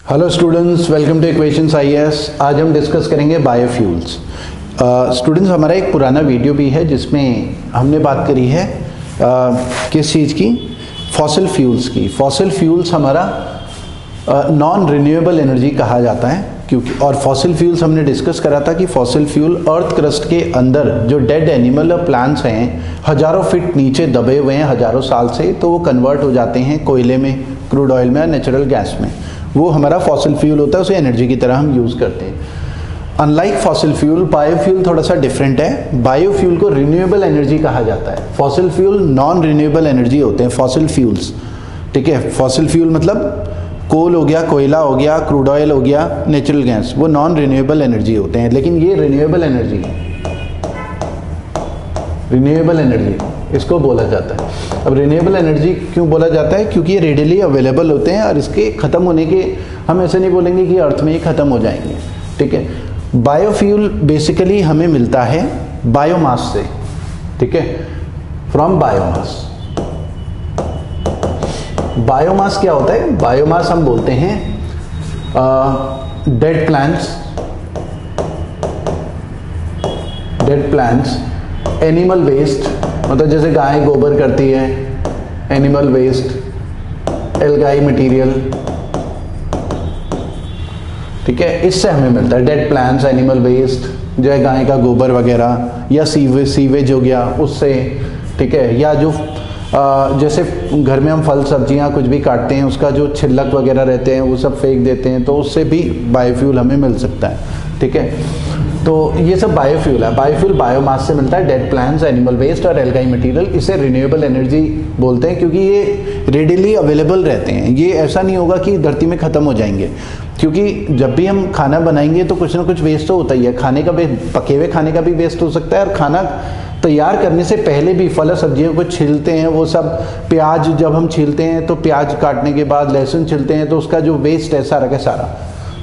Hello students, welcome two equations IAS. आज हम discuss करेंगे बायोफ्यूल्स। स्टूडेंट्स, हमारा एक पुराना वीडियो भी है जिसमें हमने बात करी है किस चीज़ की, फॉसिल फ्यूल्स की। फॉसिल फ्यूल्स हमारा नॉन रिन्यूएबल एनर्जी कहा जाता है, क्योंकि और फॉसिल फ्यूल्स हमने डिस्कस करा था कि फॉसिल फ्यूल अर्थ क्रस्ट के अंदर जो डेड एनिमल और प्लांट्स हैं हज़ारों फीट नीचे दबे हुए हैं हज़ारों साल से, तो वो कन्वर्ट हो जाते हैं कोयले में, क्रूड ऑयल में, नेचुरल गैस में। वो हमारा फॉसिल फ्यूल होता है, उसे एनर्जी की तरह हम यूज़ करते हैं। अनलाइक फॉसिल फ्यूल, बायोफ्यूल थोड़ा सा डिफरेंट है। बायोफ्यूल को रिन्यूएबल एनर्जी कहा जाता है, fossil fuel non renewable energy होते हैं फॉसिल फ्यूल्स। ठीक है, फॉसिल फ्यूल मतलब कोल हो गया, कोयला हो गया, क्रूड ऑयल हो गया, नेचुरल गैस, वो नॉन रिन्यूएबल एनर्जी होते हैं। लेकिन ये रिन्यूएबल एनर्जी है, रिन्यूएबल एनर्जी इसको बोला जाता है। अब रिन्यूएबल एनर्जी क्यों बोला जाता है? क्योंकि ये रेडिली अवेलेबल होते हैं और इसके ख़त्म होने के हम ऐसे नहीं बोलेंगे कि अर्थ में ही ख़त्म हो जाएंगे। ठीक है, बायोफ्यूल बेसिकली हमें मिलता है बायोमास से। ठीक है, फ्रॉम बायोमास। बायोमास क्या होता है? बायोमास हम बोलते हैं डेड प्लांट्स, एनिमल वेस्ट, मतलब जैसे गाय गोबर करती है, एनिमल वेस्ट, एल्गाई मटेरियल। ठीक है, इससे हमें मिलता है डेड प्लांट्स, एनिमल वेस्ट, जो है गाय का गोबर वगैरह, या सीवेज हो गया उससे। ठीक है, या जो जैसे घर में हम फल सब्जियां कुछ भी काटते हैं, उसका जो छिलक वगैरह रहते हैं वो सब फेंक देते हैं, तो उससे भी बायोफ्यूल हमें मिल सकता है। ठीक है, तो ये सब बायोफ्यूल है। बायोफ्यूल बायोमास से मिलता है, डेड प्लांट्स, एनिमल वेस्ट और एल्गाई मटेरियल। इसे रिन्यूएबल एनर्जी बोलते हैं क्योंकि ये रेडिली अवेलेबल रहते हैं। ये ऐसा नहीं होगा कि धरती में ख़त्म हो जाएंगे, क्योंकि जब भी हम खाना बनाएंगे तो कुछ ना कुछ वेस्ट तो होता ही है। खाने का पके हुए खाने का भी वेस्ट हो सकता है, और खाना तैयार करने से पहले भी फल और सब्जियों को छीलते हैं, वो सब प्याज जब हम छीलते हैं तो प्याज काटने के बाद लहसुन छीलते हैं, तो उसका जो वेस्ट है सारा का सारा,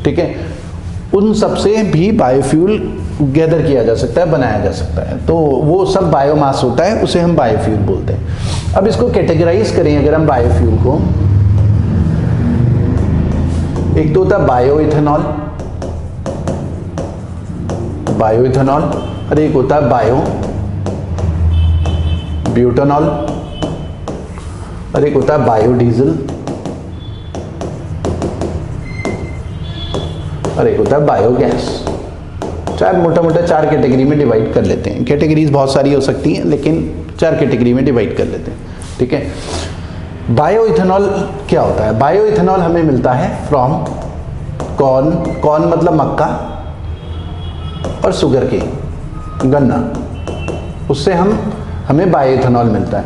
ठीक है, उन सब से भी बायोफ्यूल गैदर किया जा सकता है, बनाया जा सकता है। तो वो सब बायोमास होता है, उसे हम बायोफ्यूल बोलते हैं। अब इसको कैटेगराइज करें अगर हम बायोफ्यूल को, एक तो होता है बायोइथेनॉल, और एक होता है ब्यूटानॉल, और एक होता है बायोडीजल, और एक होता है बायोगैस। मोटा मोटा चार कैटेगरी में डिवाइड कर लेते हैं। कैटेगरीज बहुत सारी हो सकती हैं, लेकिन चार कैटेगरी में डिवाइड कर लेते हैं। ठीक है, बायोइथेनॉल क्या होता है? बायोइथेनॉल हमें मिलता है फ्रॉम कॉर्न मतलब मक्का, और शुगर केन गन्ना, उससे हमें बायोइथेनॉल मिलता है।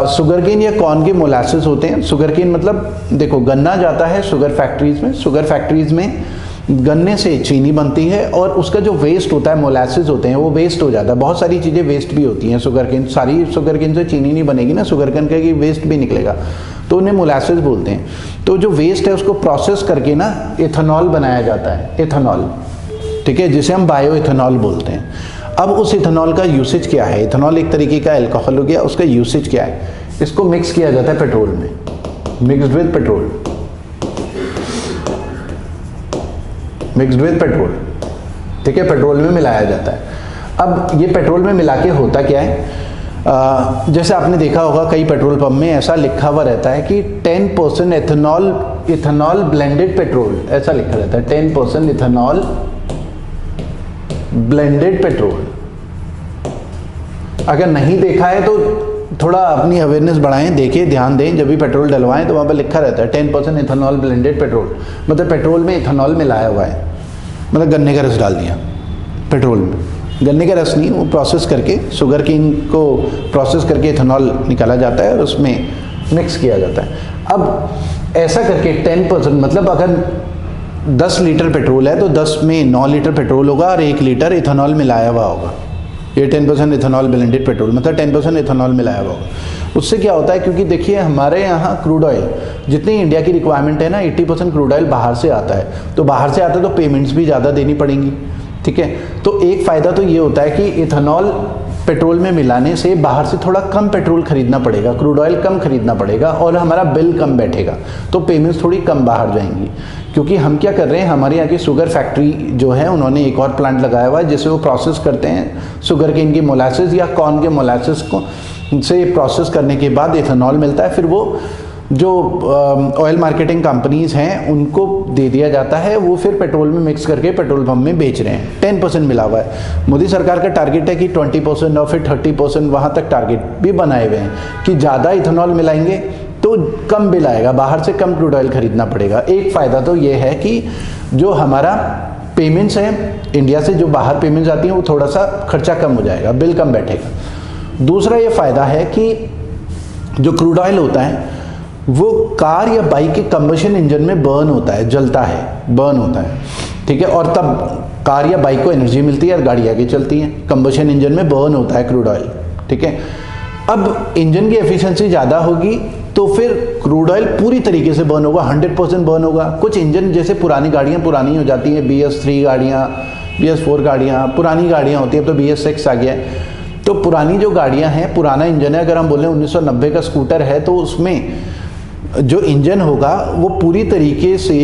शुगर केन या कॉर्न के मोलासेस होते हैं। शुगर केन मतलब देखो, गन्ना जाता है शुगर फैक्ट्रीज में, शुगर फैक्ट्रीज में गन्ने से चीनी बनती है, और उसका जो वेस्ट होता है, मोलासेस होते हैं, वो वेस्ट हो जाता है। बहुत सारी चीज़ें वेस्ट भी होती हैं शुगर केन, सारी शुगर केन से चीनी नहीं बनेगी ना, शुगर केन का वेस्ट भी निकलेगा, तो उन्हें मोलासेस बोलते हैं। तो जो वेस्ट है उसको प्रोसेस करके ना इथेनॉल बनाया जाता है, इथेनॉल। ठीक है, जिसे हम बायोइथेनॉल बोलते हैं। अब उस इथेनॉल का यूसेज क्या है? इथेनॉल एक तरीके का अल्कोहल हो गया, उसका यूसेज क्या है? इसको मिक्स किया जाता है पेट्रोल में, मिक्स्ड विद पेट्रोल, ठीक है, पेट्रोल में मिलाया जाता है। अब ये पेट्रोल में मिला के होता क्या है? जैसे आपने देखा होगा कई पेट्रोल पंप में ऐसा लिखा हुआ रहता है कि 10% इथेनॉल ब्लेंडेड पेट्रोल, ऐसा लिखा रहता है, 10% इथेनॉल ब्लेंडेड पेट्रोल। अगर नहीं देखा है तो थोड़ा अपनी अवेयरनेस बढ़ाएं, देखें, ध्यान दें, जब भी पेट्रोल डलवाएं तो वहाँ पर लिखा रहता है 10% इथेनॉल ब्लेंडेड पेट्रोल, मतलब पेट्रोल में इथेनॉल मिलाया हुआ है, मतलब गन्ने का रस डाल दिया पेट्रोल में। गन्ने का रस नहीं, वो प्रोसेस करके शुगर केन को प्रोसेस करके इथेनॉल निकाला जाता है और उसमें मिक्स किया जाता है। अब ऐसा करके 10%, मतलब अगर 10 लीटर पेट्रोल है तो 10 में 9 लीटर पेट्रोल होगा और 1 लीटर इथेनॉल मिलाया हुआ होगा। ये 10% इथेनॉल ब्लेंडेड पेट्रोल, मतलब 10% इथेनॉल मिलाया हुआ होगा। उससे क्या होता है, क्योंकि देखिए हमारे यहाँ क्रूड ऑयल जितनी इंडिया की रिक्वायरमेंट है ना, 80% क्रूड ऑयल बाहर से आता है, तो बाहर से आता है तो पेमेंट्स भी ज़्यादा देनी पड़ेंगी। ठीक है, तो एक फ़ायदा तो ये होता है कि इथेनॉल पेट्रोल में मिलाने से बाहर से थोड़ा कम पेट्रोल खरीदना पड़ेगा, क्रूड ऑयल कम खरीदना पड़ेगा और हमारा बिल कम बैठेगा, तो पेमेंट्स थोड़ी कम बाहर जाएंगी। क्योंकि हम क्या कर रहे हैं, हमारे यहाँ की शुगर फैक्ट्री जो है उन्होंने एक और प्लांट लगाया हुआ है जिससे वो प्रोसेस करते हैं शुगर केन की मोलासेस या कॉर्न के मोलासेस को से प्रोसेस करने के बाद इथेनॉल मिलता है, फिर वो जो ऑयल मार्केटिंग कंपनीज हैं उनको दे दिया जाता है, वो फिर पेट्रोल में मिक्स करके पेट्रोल पंप में बेच रहे हैं। 10% मिला हुआ है। मोदी सरकार का टारगेट है कि 20% और फिर 30% वहाँ तक टारगेट भी बनाए हुए हैं कि ज़्यादा इथेनॉल मिलाएंगे तो कम बिल आएगा, बाहर से कम क्रूड ऑयल खरीदना पड़ेगा। एक फ़ायदा तो ये है कि जो हमारा पेमेंट्स हैं इंडिया से, जो बाहर पेमेंट्स आती हैं वो थोड़ा सा खर्चा कम हो जाएगा, बिल कम बैठेगा। दूसरा ये फ़ायदा है कि जो क्रूड ऑयल होता है वो कार या बाइक के कंबशन इंजन में बर्न होता है, जलता है, बर्न होता है, ठीक है। और तब कार या बाइक को एनर्जी मिलती है और गाड़ी आगे चलती है। कंबशन इंजन में बर्न होता है क्रूड ऑयल, ठीक है। अब इंजन की एफिशिएंसी ज़्यादा होगी तो फिर क्रूड ऑयल पूरी तरीके से बर्न होगा, 100% बर्न होगा। कुछ इंजन जैसे पुरानी गाड़ियाँ पुरानी हो जाती हैं, BS3 गाड़ियाँ, BS4 गाड़ियाँ, पुरानी गाड़ियाँ होती हैं, अब तो BS6 आ गया है। तो पुरानी जो गाड़ियाँ हैं, पुराना इंजन है, अगर हम बोलें 1990 का स्कूटर है तो उसमें जो इंजन होगा वो पूरी तरीके से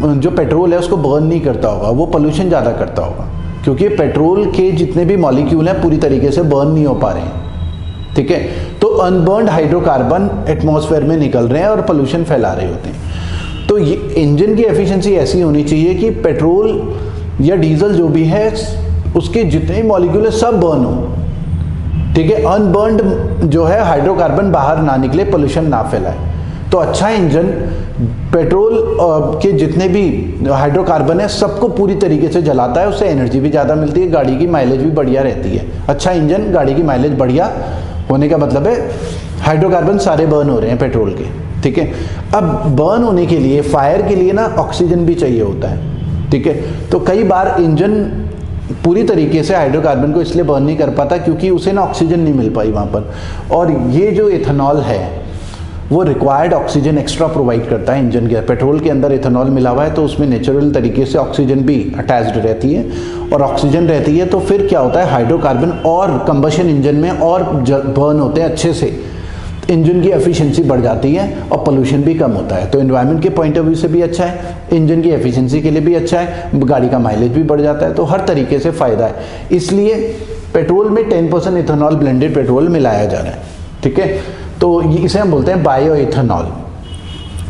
जो पेट्रोल है उसको बर्न नहीं करता होगा, वो पोल्यूशन ज़्यादा करता होगा, क्योंकि पेट्रोल के जितने भी मॉलिक्यूल हैं पूरी तरीके से बर्न नहीं हो पा रहे हैं, ठीक है। तो अनबर्न्ड हाइड्रोकार्बन एटमॉस्फेयर में निकल रहे हैं और पोल्यूशन फैला रहे होते हैं। तो ये इंजन की एफिशिएंसी ऐसी होनी चाहिए कि पेट्रोल या डीजल जो भी है उसके जितने मॉलिक्यूल है सब बर्न हो, ठीक है। अनबर्न्ड जो है हाइड्रोकार्बन बाहर ना निकले, पोल्यूशन ना फैलाए। तो अच्छा इंजन पेट्रोल के जितने भी हाइड्रोकार्बन है सबको पूरी तरीके से जलाता है, उससे एनर्जी भी ज़्यादा मिलती है, गाड़ी की माइलेज भी बढ़िया रहती है। अच्छा इंजन, गाड़ी की माइलेज बढ़िया होने का मतलब है हाइड्रोकार्बन सारे बर्न हो रहे हैं पेट्रोल के, ठीक है। अब बर्न होने के लिए, फायर के लिए ना ऑक्सीजन भी चाहिए होता है, ठीक है। तो कई बार इंजन पूरी तरीके से हाइड्रोकार्बन को इसलिए बर्न नहीं कर पाता क्योंकि उसे ना ऑक्सीजन नहीं मिल पाई वहाँ पर, और ये जो इथेनॉल है वो रिक्वायर्ड ऑक्सीजन एक्स्ट्रा प्रोवाइड करता है इंजन के। पेट्रोल के अंदर इथेनॉल मिला हुआ है तो उसमें नेचुरल तरीके से ऑक्सीजन भी अटैच्ड रहती है, और ऑक्सीजन रहती है तो फिर क्या होता है, हाइड्रोकार्बन और कंबशन इंजन में और बर्न होते हैं अच्छे से, इंजन की एफिशिएंसी बढ़ जाती है और पोल्यूशन भी कम होता है। तो एनवायरनमेंट के पॉइंट ऑफ व्यू से भी अच्छा है, इंजन की एफिशिएंसी के लिए भी अच्छा है, गाड़ी का माइलेज भी बढ़ जाता है, तो हर तरीके से फ़ायदा है। इसलिए पेट्रोल में 10% इथेनॉल ब्लेंडेड पेट्रोल मिलाया जा रहा है, ठीक है। तो इसे हम बोलते हैं बायो इथेनॉल।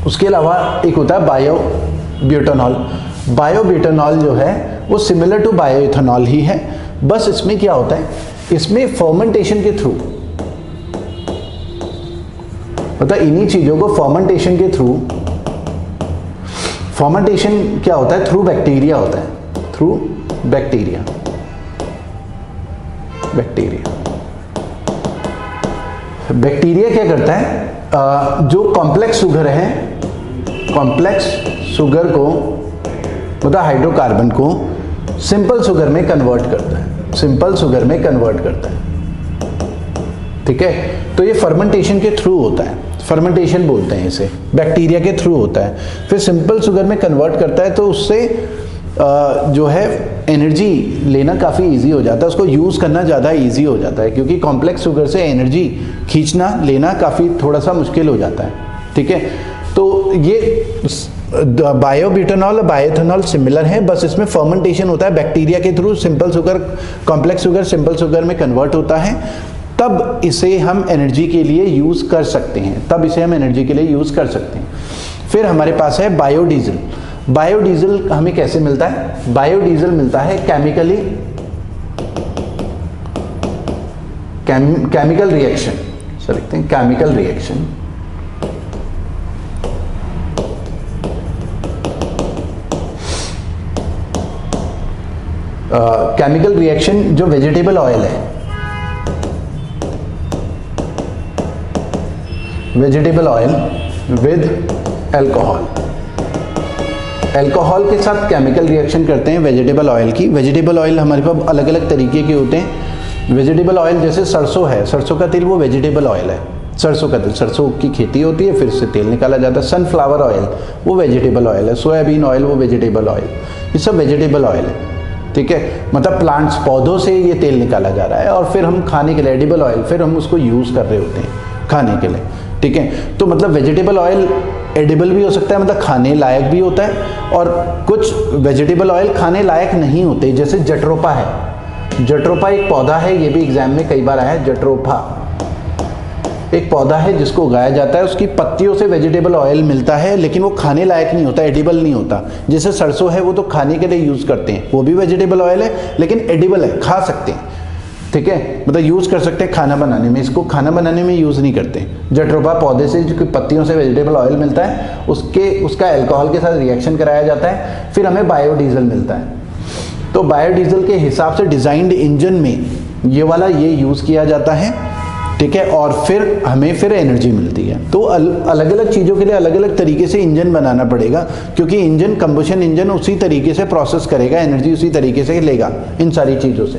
उसके अलावा एक होता है बायो ब्यूटानॉल। बायो ब्यूटानॉल जो है वो सिमिलर टू बायो इथेनॉल ही है, बस इसमें क्या होता है, इसमें फर्मेंटेशन के थ्रू, मतलब इन्हीं चीज़ों को फर्मेंटेशन के थ्रू, फर्मेंटेशन क्या होता है, थ्रू बैक्टीरिया होता है, थ्रू बैक्टीरिया, बैक्टीरिया क्या करता है, जो कॉम्प्लेक्स शुगर है, कॉम्प्लेक्स शुगर को मतलब हाइड्रोकार्बन को सिंपल शुगर में कन्वर्ट करता है, सिंपल शुगर में कन्वर्ट करता है, ठीक है। तो ये फर्मेंटेशन के थ्रू होता है, फर्मेंटेशन बोलते हैं इसे, बैक्टीरिया के थ्रू होता है, फिर सिंपल शुगर में कन्वर्ट करता है, तो उससे जो है एनर्जी लेना काफ़ी इजी हो जाता है, उसको यूज़ करना ज़्यादा इजी हो जाता है, क्योंकि कॉम्प्लेक्स शुगर से एनर्जी खींचना लेना काफ़ी थोड़ा सा मुश्किल हो जाता है, ठीक है। तो ये बायोब्यूटानॉल और बायोएथेनॉल सिमिलर है, बस इसमें फर्मेंटेशन होता है बैक्टीरिया के through, simple sugar complex sugar simple sugar में कन्वर्ट होता है, तब इसे हम एनर्जी के लिए यूज़ कर सकते हैं, तब इसे हम एनर्जी के लिए यूज़ कर सकते हैं। फिर हमारे पास है बायोडीजल। बायोडीजल हमें कैसे मिलता है, बायोडीजल मिलता है केमिकली, केमिकल रिएक्शन से लिखते हैं, केमिकल रिएक्शन, केमिकल रिएक्शन जो वेजिटेबल ऑयल है, vegetable oil with alcohol, alcohol के साथ केमिकल रिएक्शन करते हैं वेजिटेबल ऑयल की। वेजिटेबल ऑयल हमारे पास अलग अलग तरीके के होते हैं। वेजिटेबल ऑयल जैसे सरसों है, सरसों का तेल वो वेजिटेबल ऑयल है, सरसों का तेल, सरसों की खेती होती है फिर से तेल निकाला जाता है। सनफ्लावर ऑयल वो वेजिटेबल ऑयल है, सोयाबीन ऑयल वो वेजिटेबल ऑयल, ये सब वेजिटेबल ऑयल है, ठीक है, मतलब प्लांट्स, पौधों से ये तेल निकाला जा रहा है और फिर हम खाने के लिए एडिबल ऑयल, फिर हम उसको यूज़ कर रहे होते हैं खाने के लिए, ठीक है। तो मतलब वेजिटेबल ऑयल एडिबल भी हो सकता है, मतलब खाने लायक भी होता है, और कुछ वेजिटेबल ऑयल खाने लायक नहीं होते, जैसे जट्रोपा है। जट्रोपा एक पौधा है, ये भी एग्जाम में कई बार आया है। जट्रोपा एक पौधा है जिसको उगाया जाता है, उसकी पत्तियों से वेजिटेबल ऑयल मिलता है, लेकिन वो खाने लायक नहीं होता, एडिबल नहीं होता। जैसे सरसों है, वो तो खाने के लिए यूज़ करते हैं, वो भी वेजिटेबल ऑयल है लेकिन एडिबल है, खा सकते हैं, ठीक है, मतलब यूज़ कर सकते हैं खाना बनाने में। इसको खाना बनाने में यूज़ नहीं करते। जट्रोपा पौधे से जो पत्तियों से वेजिटेबल ऑयल मिलता है, उसका अल्कोहल के साथ रिएक्शन कराया जाता है, फिर हमें बायोडीजल मिलता है। तो बायोडीजल के हिसाब से डिज़ाइंड इंजन में ये यूज़ किया जाता है, ठीक है, और फिर हमें फिर एनर्जी मिलती है। तो अलग अलग चीज़ों के लिए अलग अलग तरीके से इंजन बनाना पड़ेगा, क्योंकि इंजन, कंबशन इंजन उसी तरीके से प्रोसेस करेगा, एनर्जी उसी तरीके से लेगा इन सारी चीज़ों से।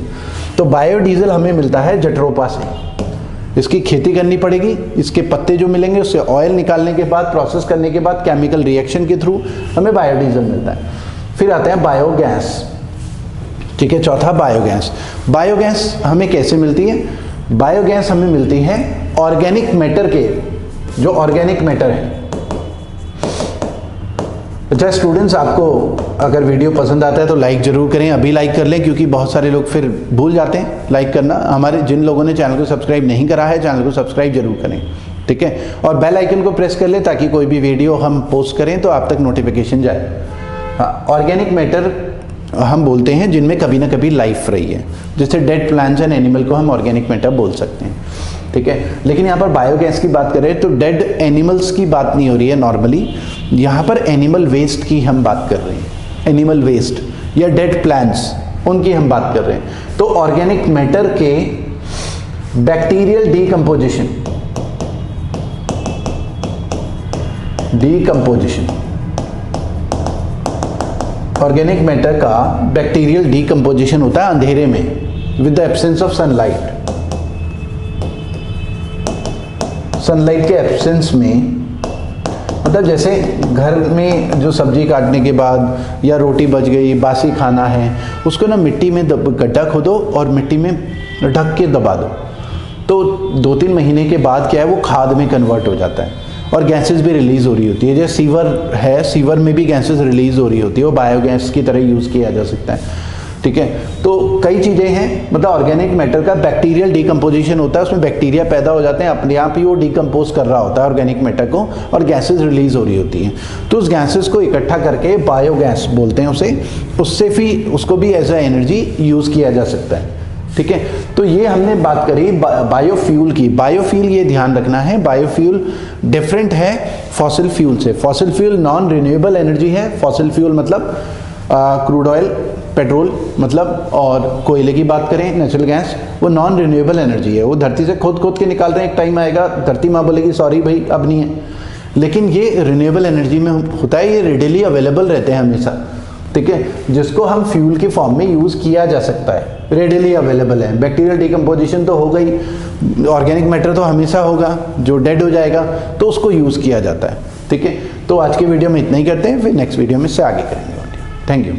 तो बायोडीजल हमें मिलता है जट्रोपा से। इसकी खेती करनी पड़ेगी, इसके पत्ते जो मिलेंगे उससे ऑयल निकालने के बाद, प्रोसेस करने के बाद, केमिकल रिएक्शन के थ्रू हमें बायोडीजल मिलता है। फिर आते हैं बायोगैस, ठीक है, चौथा बायोगैस। बायोगैस हमें कैसे मिलती है? बायोगैस हमें मिलती है ऑर्गेनिक मैटर के, जो ऑर्गेनिक मैटर है। अच्छा स्टूडेंट्स, आपको अगर वीडियो पसंद आता है तो लाइक जरूर करें, अभी लाइक कर लें, क्योंकि बहुत सारे लोग फिर भूल जाते हैं लाइक करना। हमारे जिन लोगों ने चैनल को सब्सक्राइब नहीं करा है, चैनल को सब्सक्राइब जरूर करें, ठीक है, और बेल आइकन को प्रेस कर लें ताकि कोई भी वीडियो हम पोस्ट करें तो आप तक नोटिफिकेशन जाए। हाँ, ऑर्गेनिक मैटर हम बोलते हैं जिनमें कभी ना कभी लाइफ रही है, जैसे डेड प्लांट्स एंड एनिमल को हम ऑर्गेनिक मैटर बोल सकते हैं, ठीक है। लेकिन यहाँ पर बायोगैस की बात करें तो डेड एनिमल्स की बात नहीं हो रही है नॉर्मली, यहाँ पर एनिमल वेस्ट की हम बात कर रहे हैं। एनिमल वेस्ट या डेड प्लांट्स, उनकी हम बात कर रहे हैं। तो ऑर्गेनिक मैटर के बैक्टीरियल डीकंपोजिशन, ऑर्गेनिक मैटर का बैक्टीरियल डीकंपोजिशन होता है अंधेरे में, with the absence of sunlight. Sunlight के एब्सेंस में, मतलब जैसे घर में जो सब्जी काटने के बाद या रोटी बच गई, बासी खाना है, उसको ना मिट्टी में गड्ढा खोदो और मिट्टी में ढक के दबा दो, तो 2-3 महीने के बाद क्या है, वो खाद में कन्वर्ट हो जाता है और गैसेस भी रिलीज़ हो रही होती है। जैसे सीवर है, सीवर में भी गैसेस रिलीज़ हो रही होती है, वो बायोगैस की तरह यूज़ किया जा सकता है, ठीक है। तो कई चीज़ें हैं, मतलब ऑर्गेनिक मैटर का बैक्टीरियल डीकंपोजिशन होता है, उसमें बैक्टीरिया पैदा हो जाते हैं, अपने आप ही वो डीकंपोज कर रहा होता है ऑर्गेनिक मैटर को, और गैसेस रिलीज़ हो रही होती हैं। तो उस गैसेस को इकट्ठा करके बायोगैस बोलते हैं उसे, उससे भी उसको भी एज अ एनर्जी यूज़ किया जा सकता है, ठीक है। तो ये हमने बात करी बायोफ्यूल की। बायोफ्यूल, ये ध्यान रखना है, बायोफ्यूल डिफरेंट है फॉसिल फ्यूल से। Fossil fuel non renewable energy है। फॉसिल फ्यूल मतलब क्रूड ऑयल, पेट्रोल मतलब, और कोयले की बात करें नेचुरल गैस, वो नॉन रिन्यूएबल एनर्जी है, वो धरती से खोद के निकाल रहे हैं, एक टाइम आएगा धरती माँ बोलेगी सॉरी भाई अब नहीं है। लेकिन ये रिन्यूएबल एनर्जी में होता है, ये रेडिली अवेलेबल रहते हैं हमेशा, ठीक है, जिसको हम फ्यूल की फॉर्म में यूज़ किया जा सकता है, रेडिली अवेलेबल है। बैक्टीरियल डीकंपोजिशन तो हो गई, ऑर्गेनिक मैटर तो हमेशा होगा, जो डेड हो जाएगा तो उसको यूज़ किया जाता है, ठीक है। तो आज के वीडियो में इतना ही करते हैं, फिर नेक्स्ट वीडियो में इससे आगे करेंगे। Thank you.